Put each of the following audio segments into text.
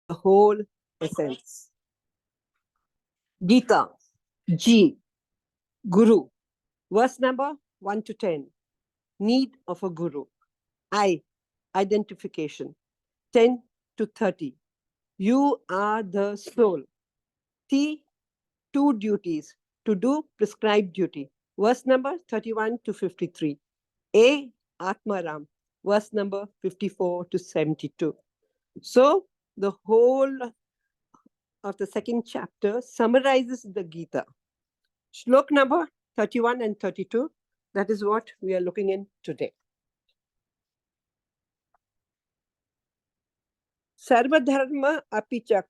the whole essence. Gita, G, Guru. Verse number 1 to 10. Need of a Guru. I, identification. 10 to 30. You are the soul. T, two duties. To do prescribed duty. Verse number 31 to 53. A, Atmaram. Verse number 54 to 72. So, the whole of the second chapter summarizes the Gita. Shlok number 31 and 32, that is what we are looking in today. Sarvadharma apichak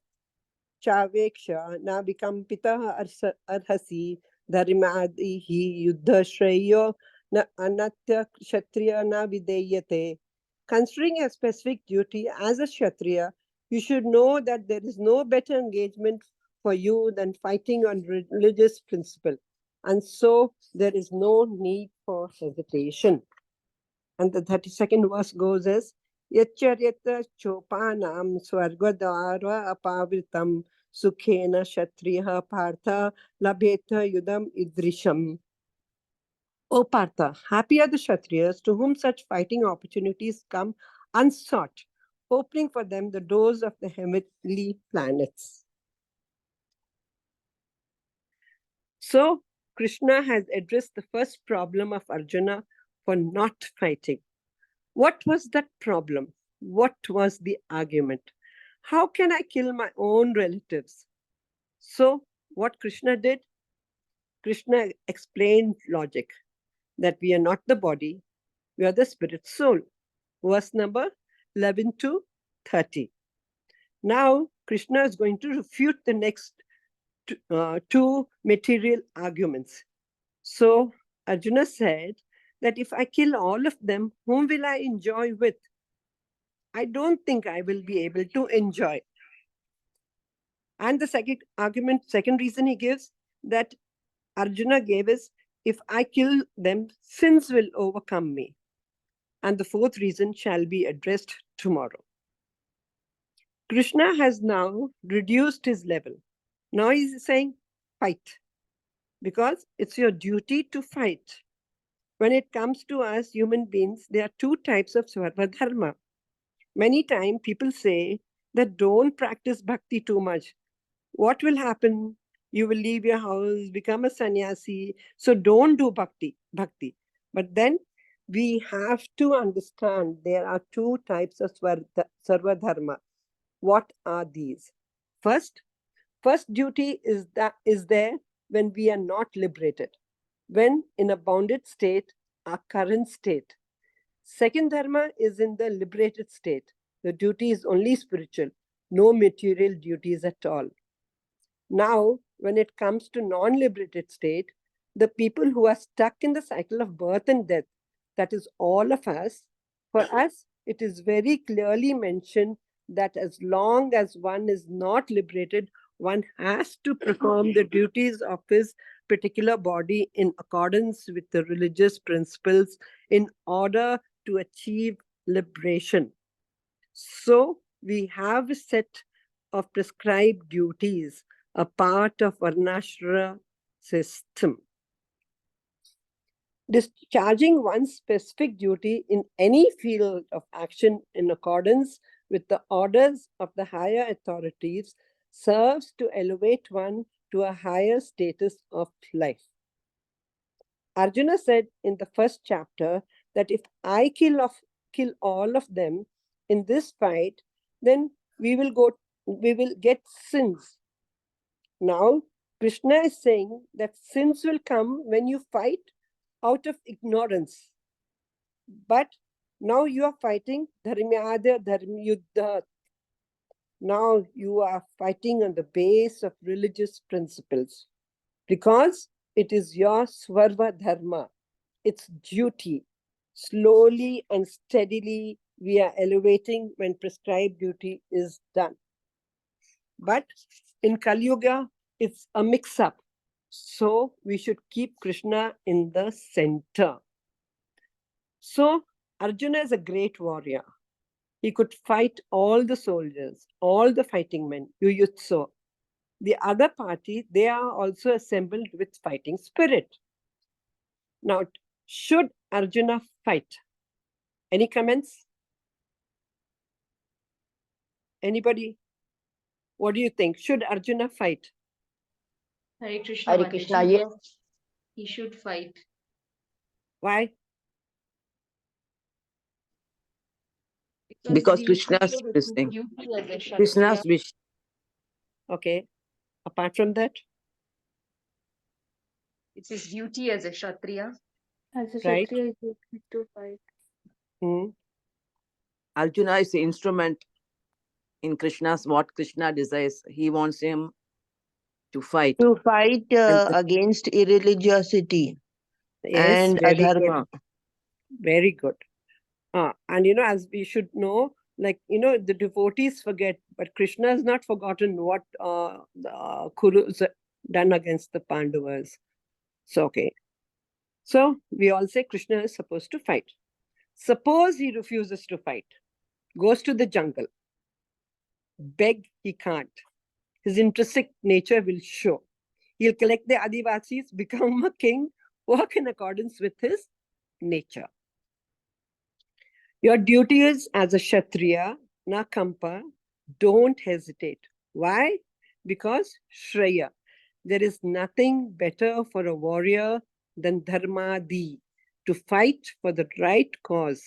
chaveksha na vikampita arhasi dharmadihi yuddha shreyo na anatya kshatriya na videyate. Considering a specific duty as a kshatriya, you should know that there is no better engagement for you than fighting on religious principle. And so there is no need for hesitation. And the 32nd verse goes as, Yacharyata chopanam swargadara apavritam sukhena kshatriya partha labheta yudam idrisham. O Partha, happy are the Kshatriyas to whom such fighting opportunities come unsought, opening for them the doors of the heavenly planets. So, Krishna has addressed the first problem of Arjuna for not fighting. What was that problem? What was the argument? How can I kill my own relatives? So, what Krishna did? Krishna explained logic, that we are not the body, we are the spirit soul. Verse number 11 to 30. Now, Krishna is going to refute the next two material arguments. So, Arjuna said that if I kill all of them, whom will I enjoy with? I don't think I will be able to enjoy. And the second reason he gives, that Arjuna gave is, if I kill them, sins will overcome me. And the fourth reason shall be addressed tomorrow. Krishna has now reduced his level. Now he's saying, fight. Because it's your duty to fight. When it comes to us human beings, there are two types of Sarvadharma. Many times people say that don't practice bhakti too much. What will happen? You will leave your house, become a sannyasi. So don't do bhakti. But then we have to understand there are two types of Sarvadharma. What are these? First duty is there when we are not liberated, when in a bounded state, our current state. Second dharma is in the liberated state. The duty is only spiritual, no material duties at all. Now, when it comes to non-liberated state, the people who are stuck in the cycle of birth and death, that is all of us, for us, it is very clearly mentioned that as long as one is not liberated, one has to perform the duties of his particular body in accordance with the religious principles in order to achieve liberation. So we have a set of prescribed duties, a part of Varnashra system. Discharging one's specific duty in any field of action in accordance with the orders of the higher authorities serves to elevate one to a higher status of life. Arjuna said in the first chapter that if I kill all of them in this fight, then we will get sins. Now, Krishna is saying that sins will come when you fight out of ignorance. But now you are fighting dharmyada dharmyuddha. Now you are fighting on the base of religious principles because it is your swarva dharma. It's duty. Slowly and steadily we are elevating when prescribed duty is done. But in Kali Yuga, it's a mix-up. So we should keep Krishna in the center. So Arjuna is a great warrior. He could fight all the soldiers, all the fighting men, Yuyutsu. The other party, they are also assembled with fighting spirit. Now, should Arjuna fight? Any comments? Anybody? What do you think? Should Arjuna fight? Hare Krishna, Hare Mataji. Krishna, yes. He should fight. Why? Because duty Krishna's is this thing. duty as a Kshatriya. Krishna's wish. Okay. Apart from that, It's his duty as a Kshatriya. As a Right. Kshatriya, he needs to fight. Arjuna is the instrument in Krishna's, what Krishna desires. He wants him to fight. To fight And- against irreligiosity yes, and very good. adharma. Very good. And as we should know, like, the devotees forget, but Krishna has not forgotten what the Kurus done against the Pandavas. So, okay. So, we all say Krishna is supposed to fight. Suppose he refuses to fight, goes to the jungle, beg he can't. His intrinsic nature will show. He'll collect the Adivasis, become a king, work in accordance with his nature. Your duty is as a Kshatriya, na kampa, don't hesitate. Why? Because Shreya, there is nothing better for a warrior than dharmadi, to fight for the right cause.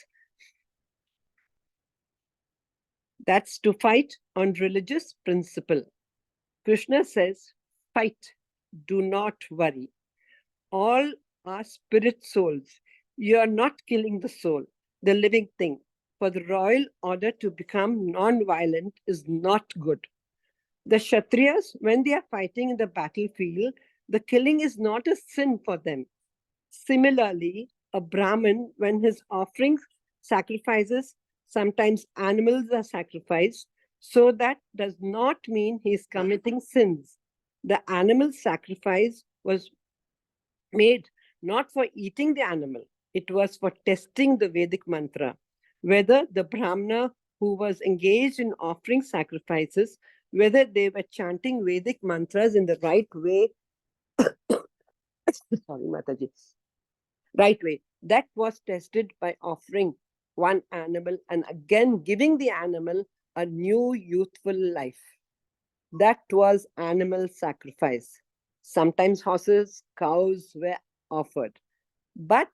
That's to fight on religious principle. Krishna says, fight, do not worry. All are spirit souls. You are not killing the soul, the living thing. For the royal order to become non-violent is not good. The Kshatriyas, when they are fighting in the battlefield, the killing is not a sin for them. Similarly, a Brahmin, when his offerings, sacrifices, sometimes animals are sacrificed, so that does not mean he is committing sins. The animal sacrifice was made not for eating the animal, it was for testing the Vedic mantra, whether the Brahmana who was engaged in offering sacrifices, whether they were chanting Vedic mantras in the right way. Sorry, Mataji. Right way. That was tested by offering one animal and again giving the animal a new youthful life. That was animal sacrifice. Sometimes horses, cows were offered. But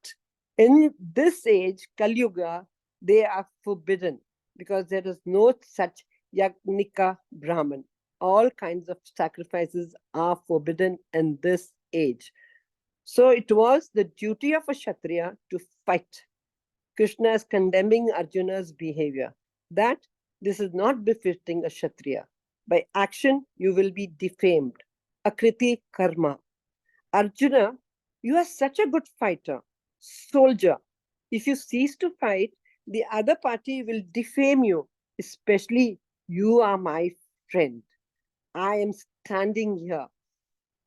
in this age, Kali Yuga, they are forbidden because there is no such Yagnika Brahman. All kinds of sacrifices are forbidden in this age. So it was the duty of a Kshatriya to fight. Krishna is condemning Arjuna's behavior, that this is not befitting a Kshatriya. By action, you will be defamed. Akriti karma. Arjuna, you are such a good fighter, soldier. If you cease to fight, the other party will defame you, especially you are my friend. I am standing here.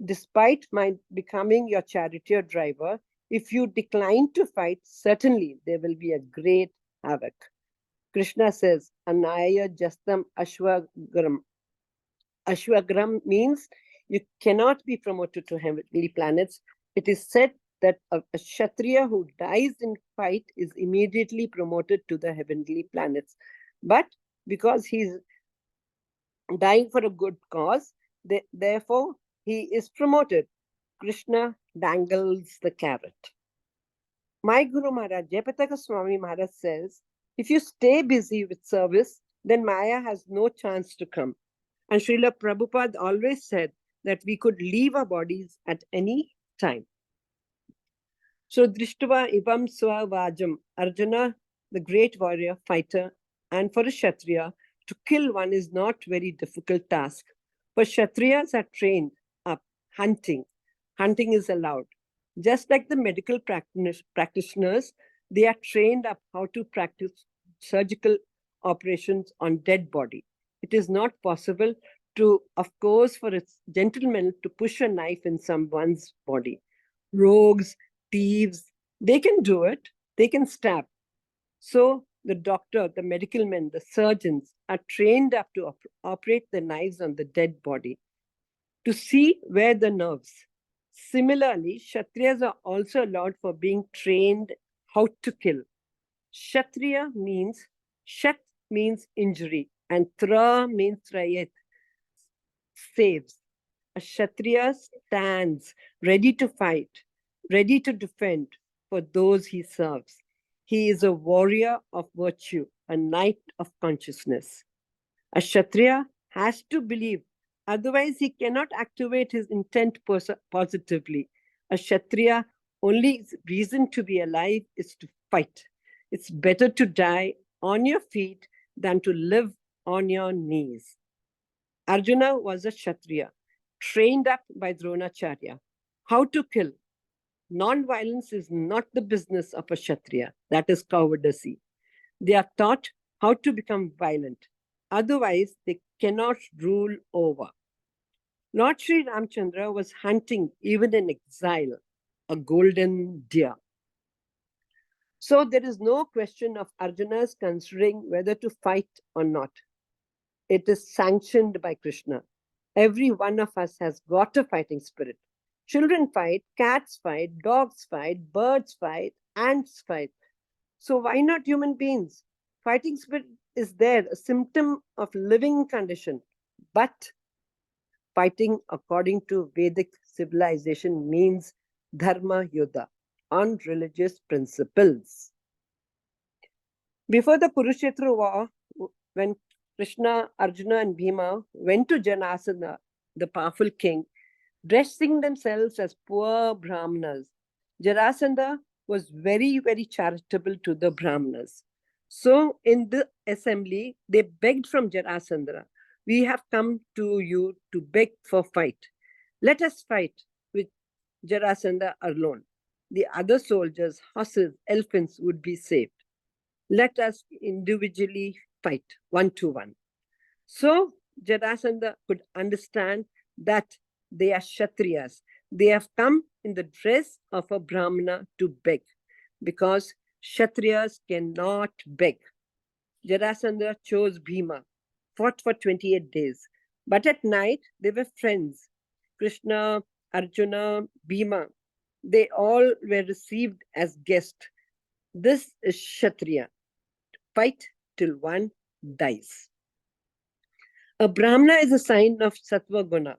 Despite my becoming your charioteer driver, if you decline to fight, certainly there will be a great havoc. Krishna says, Anaya Jastam Ashwagram. Ashwagram means you cannot be promoted to heavenly planets. It is said that a Kshatriya who dies in fight is immediately promoted to the heavenly planets. But because he's dying for a good cause, therefore he is promoted. Krishna dangles the carrot. My Guru Maharaj, Jayapataka Swami Maharaj says, if you stay busy with service, then Maya has no chance to come. And Srila Prabhupada always said that we could leave our bodies at any time. So Drishtava Ivam Swa Vajam, Arjuna, the great warrior, fighter, and for a Kshatriya, to kill one is not very difficult task. For Kshatriyas are trained up hunting. Hunting is allowed. Just like the medical practitioners, they are trained up how to practice surgical operations on dead body. It is not possible to, of course, for a gentleman to push a knife in someone's body. Rogues, thieves, they can do it. They can stab. So the doctor, the medical men, the surgeons are trained up to operate the knives on the dead body, to see where the nerves. Similarly, Kshatriyas are also allowed for being trained how to kill. Kshatriya means, Shat means injury, and Tra means Trayet, saves. A Kshatriya stands ready to fight, ready to defend for those he serves. He is a warrior of virtue, a knight of consciousness. A Kshatriya has to believe, otherwise he cannot activate his intent positively. A Kshatriya only reason to be alive is to fight. It's better to die on your feet than to live on your knees. Arjuna was a Kshatriya, trained up by Dronacharya. How to kill? Non-violence is not the business of a Kshatriya. That is cowardice. They are taught how to become violent. Otherwise, they cannot rule over. Lord Sri Ramchandra was hunting, even in exile, a golden deer. So there is no question of Arjuna's considering whether to fight or not. It is sanctioned by Krishna. Every one of us has got a fighting spirit. Children fight, cats fight, dogs fight, birds fight, ants fight. So why not human beings? Fighting spirit is there, a symptom of living condition. But fighting according to Vedic civilization means dharma yuddha, on religious principles. Before the Kurukshetra war, when Krishna, Arjuna, and Bhima went to Janasana, the powerful king, dressing themselves as poor Brahmanas, Jarasandha was very, very charitable to the Brahmanas. So in the assembly, they begged from Jarasandha, "We have come to you to beg for fight. Let us fight with Jarasandha alone. The other soldiers, horses, elephants would be saved. Let us individually fight, one to one." So Jarasandha could understand that they are Kshatriyas. They have come in the dress of a Brahmana to beg, because Kshatriyas cannot beg. Jarasandha chose Bhima, fought for 28 days. But at night, they were friends. Krishna, Arjuna, Bhima, they all were received as guests. This is Kshatriya. Fight till one dies. A Brahmana is a sign of Sattva Guna,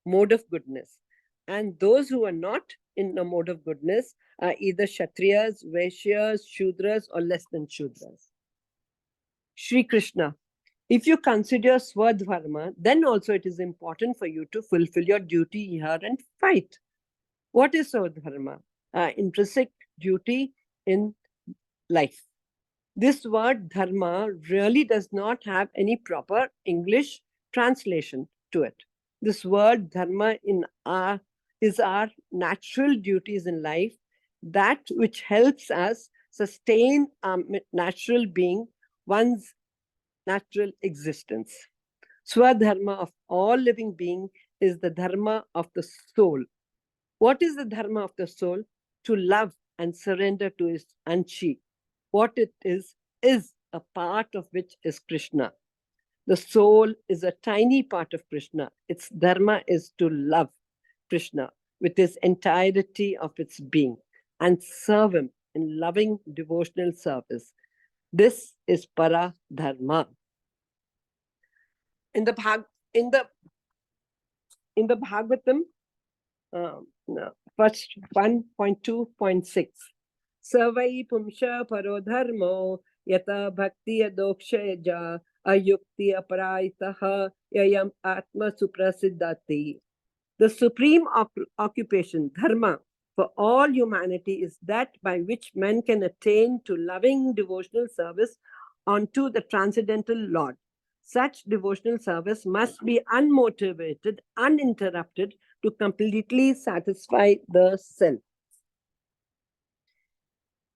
mode of goodness. And those who are not in a mode of goodness are either Kshatriyas, Vaishyas, Shudras, or less than Shudras. Shri Krishna, if you consider Swadharma, then also it is important for you to fulfill your duty here and fight. What is Swadharma? Intrinsic duty in life. This word dharma really does not have any proper English translation to it. This word dharma is our natural duties in life, that which helps us sustain our natural being, one's natural existence. Swadharma of all living being is the dharma of the soul. What is the dharma of the soul? To love and surrender to its Anshi. What it is a part of which is Krishna. The soul is a tiny part of Krishna. Its dharma is to love Krishna with his entirety of its being and serve him in loving devotional service. This is para dharma. In the Bhagavatam, first 1.2.6, Savai Pumsha Paro Dharmo Yata Bhakti Adokshaja Ayukti Aparaitaha Yayam Atma Suprasiddhati. The supreme occupation, dharma, for all humanity is that by which men can attain to loving devotional service unto the transcendental Lord. Such devotional service must be unmotivated, uninterrupted, to completely satisfy the self.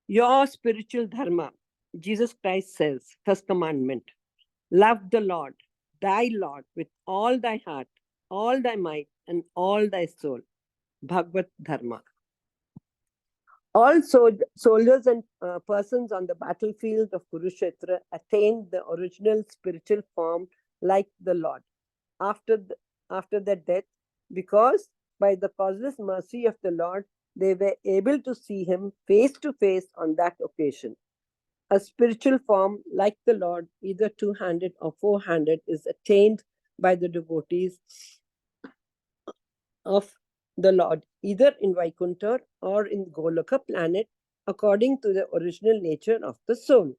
Your spiritual dharma, Jesus Christ says, first commandment, love the Lord, thy Lord, with all thy heart, all thy might, and all thy soul. Bhagavad Dharma. All soldiers and persons on the battlefield of Kurukshetra attained the original spiritual form like the Lord after their death, because by the causeless mercy of the Lord, they were able to see him face to face on that occasion. A spiritual form like the Lord, either two-handed or four-handed, is attained by the devotees of the Lord, either in Vaikuntha or in Goloka planet, according to the original nature of the soul.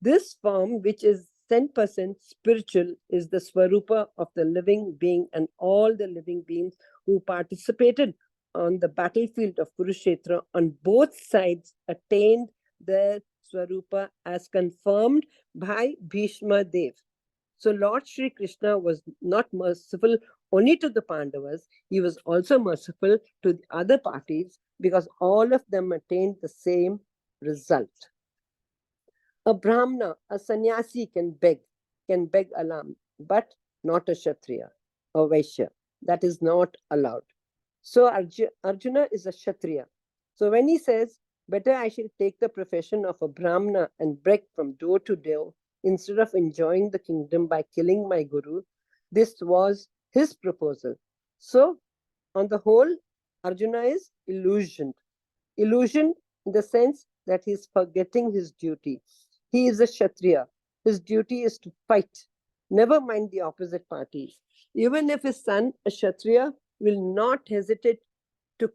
This form, which is 10% spiritual, is the Swarupa of the living being, and all the living beings who participated on the battlefield of Kurukshetra on both sides attained their Swarupa as confirmed by Bhishma Dev. So Lord Sri Krishna was not merciful only to the Pandavas, he was also merciful to the other parties, because all of them attained the same result. A Brahmana, a sannyasi can beg alms, but not a Kshatriya or Vaishya. That is not allowed. So Arjuna is a Kshatriya. So when he says, better I shall take the profession of a Brahmana and beg from door to door instead of enjoying the kingdom by killing my guru, this was his proposal. So on the whole, Arjuna is illusioned. Illusioned in the sense that he is forgetting his duty. He is a Kshatriya. His duty is to fight. Never mind the opposite party. Even if his son, a Kshatriya, will not hesitate to,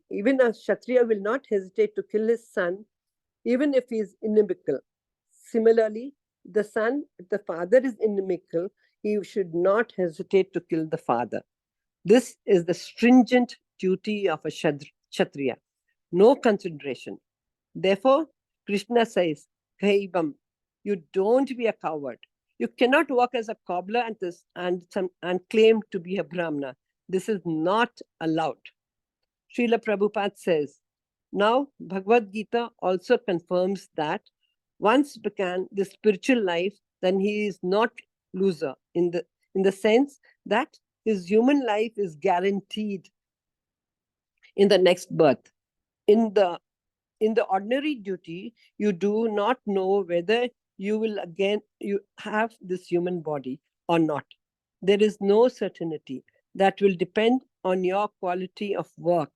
even a Kshatriya will not hesitate to kill his son, even if he is inimical. Similarly, the son, if the father is inimical, he should not hesitate to kill the father. This is the stringent duty of a Kshatriya. No consideration. Therefore, Krishna says, Kaivam, you don't be a coward. You cannot work as a cobbler and claim to be a Brahmana. This is not allowed. Srila Prabhupada says, now Bhagavad-gītā also confirms that once began the spiritual life, then he is not loser in the sense that his human life is guaranteed in the next birth. In the ordinary duty, you do not know whether you will again have this human body or not. There is no certainty. That will depend on your quality of work.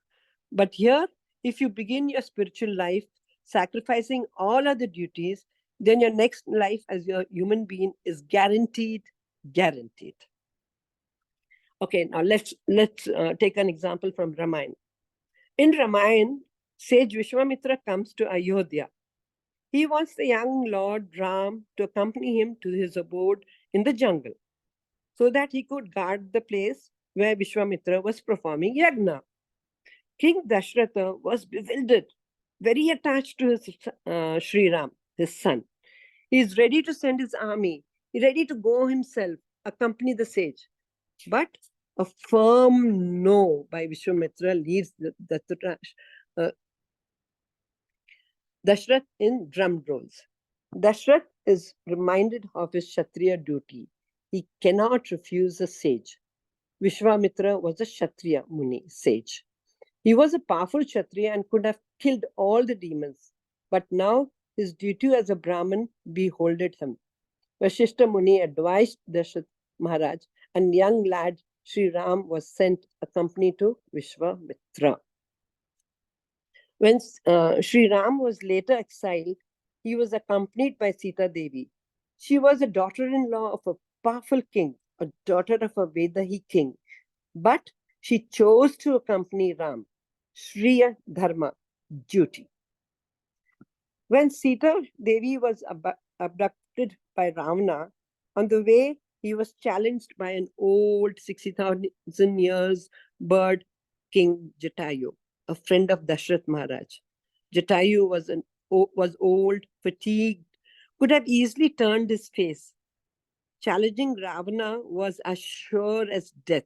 But here, if you begin your spiritual life sacrificing all other duties, then your next life as your human being is guaranteed. Okay, now let's take an example from Ramayana. In Ramayana, sage Vishwamitra comes to Ayodhya. He wants the young Lord Ram to accompany him to his abode in the jungle, so that he could guard the place where Vishwamitra was performing yagna. King Dashratha was bewildered, very attached to his Sri Ram, his son. He is ready to send his army, he is ready to go himself, accompany the sage. But a firm no by Vishwamitra leaves Dashrath in drum rolls. Dashrath is reminded of his Kshatriya duty. He cannot refuse a sage. Vishwamitra was a Kshatriya Muni, sage. He was a powerful Kshatriya and could have killed all the demons. But now his duty as a Brahmin beholded him. Vashishta Muni advised Dashrath Maharaj, and young lad Sri Ram was sent accompanied to Vishwamitra. When Sri Ram was later exiled, he was accompanied by Sita Devi. She was a daughter-in-law of a powerful king, a daughter of a Vedahi king. But she chose to accompany Ram, Shriya Dharma, duty. When Sita Devi was abducted by Ravana, on the way, he was challenged by an old 60,000 years bird king Jatayu, a friend of Dashrath Maharaj. Jatayu was old, fatigued, could have easily turned his face. Challenging Ravana was as sure as death.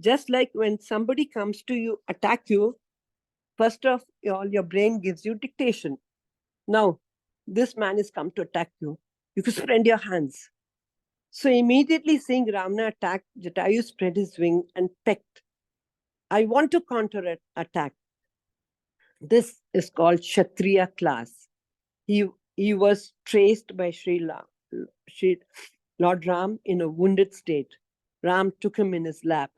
Just like when somebody comes to you, attack you, first of all, your brain gives you dictation. Now, this man is come to attack you. You could spread your hands. So immediately seeing Ravana attack, Jatayu spread his wing and pecked. I want to counter attack. This is called Kshatriya class. He was traced by Sri Lord Ram in a wounded state. Ram took him in his lap,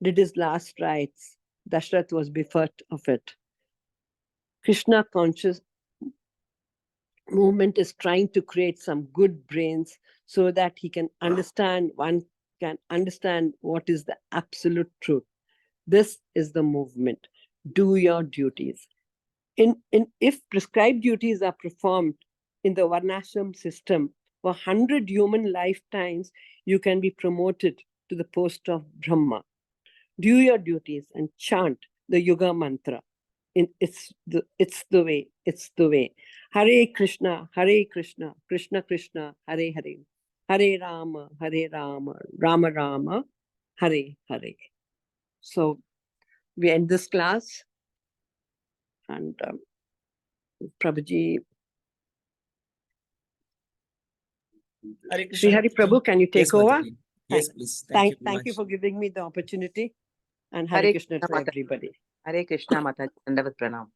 did his last rites. Dashrath was bereft of it. Krishna conscious movement is trying to create some good brains so that one can understand what is the absolute truth. This is the movement. Do your duties. If prescribed duties are performed in the Varnashram system, for 100 human lifetimes, you can be promoted to the post of Brahma. Do your duties and chant the Yuga mantra. It's the way. Hare Krishna, Krishna Krishna, Hare Hare. Hare Rama, Rama Rama, Hare Hare. So we end this class. And Prabhuji, Hare Sri Hari Krishna. Prabhu, can you take Yes, over? Mataji. Yes, please. Thank very you much. for giving me the opportunity. And Hare Hare Krishna to Krishna, Mataji. everybody. Hare Krishna, Mataji. Dandavat Pranam.